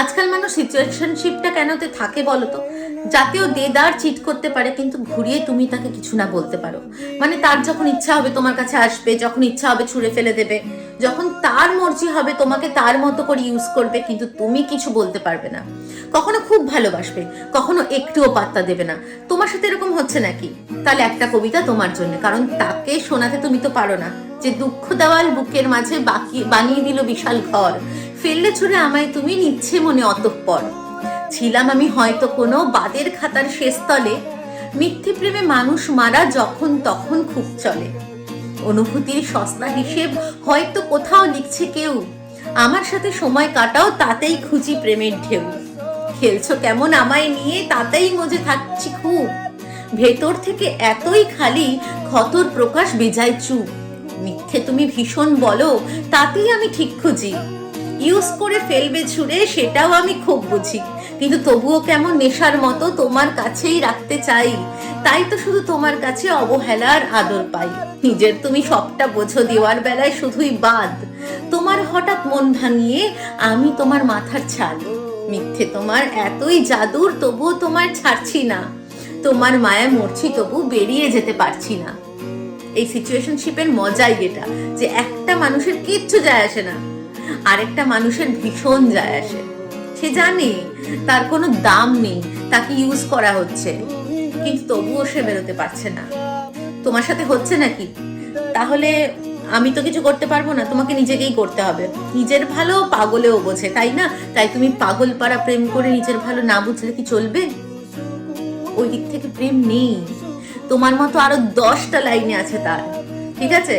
আজকাল মানুষ সিচুয়েশনশিপটা কেনতে থাকে বলো তো, যাতেও দেদার চিট করতে পারে কিন্তু ঘুরিয়ে তুমি তাকে কিছু না বলতে পারো। মানে তার যখন ইচ্ছা হবে তোমার কাছে আসবে, যখন ইচ্ছা হবে ছুঁড়ে ফেলে দেবে, যখন তার মর্জি হবে তোমাকে তার মতো করে ইউজ করবে, কিন্তু তুমি কিছু বলতে পারবে না। কখনো খুব ভালোবাসবে, কখনো একটুও পাত্তা দেবে না। তোমার সাথে এরকম হচ্ছে নাকি? তাহলে একটা কবিতা তোমার জন্য, কারণ তাকে শোনাতে তুমি তো পারো না যে দুঃখ দেওয়াল বুকের মাঝে বানিয়ে দিল বিশাল ঘর, ফেললে ছুড়ে আমায় তুমি নিচ্ছে মনে অতঃপর। ছিলাম আমি হয়তো কোনো বাদের খাতার শেষ তলে, মিথ্যে প্রেমে মানুষ মারা যখন তখন খুব চলে। অনুভূতির সস্তা হিসেব হয়তো কোথাও লিখছে কেউ, আমার সাথে সময় কাটাও তাতেই খুঁজি প্রেমের ঢেউ। খেলছো কেমন আমায় নিয়ে তাতেই মজে থাকছি খুব, ভেতর থেকে এতই খালি ক্ষতর প্রকাশ বেজায় চুপ। মিথ্যে তুমি ভীষণ বলো তাতেই আমি ঠিক খুঁজি, ইউজ করে ফেলবে ছুঁড়ে সেটাও আমি খুব বুঝি, কিন্তু তবুও কেমন নেশার মতো তোমার কাছেই রাখতে চাই। তাই তো শুধু তোমার কাছে অবহেলার আদর পাই, নিজের তুমি সবটা বোঝো দেওয়ার বেলায় শুধুই বাদ। তোমার হঠাৎ মন ভাঙিয়ে আমি তোমার মাথার ছাদ, মিথ্যে তোমার এতই জাদুর তবুও তোমার ছাড়ছি না, তোমার মায়া মরছি তবু বেরিয়ে যেতে পারছি না। এই সিচুয়েশনশিপের মজাই এটা যে একটা মানুষের কিচ্ছু যায় আসে না, আরেকটা মানুষের ভীষণ যায় আসে। সে জানে তার কোনো দাম নেই, তাকে ইউজ করা হচ্ছে, কিন্তু তবুও সে বেরোতে পারছে না। তোমার সাথে হচ্ছে নাকি? তাহলে আমি তো কিছু করতে পারবো না, তোমাকে নিজেকেই করতে হবে। নিজের ভালো পাগলেও বোঝে, তাই না? তাই তুমি পাগল পাড়া প্রেম করে নিজের ভালো না বুঝলে কি চলবে? ওই দিক থেকে প্রেম নেই, তোমার মতো আরো 10টা লাইনে আছে তার। ঠিক আছে?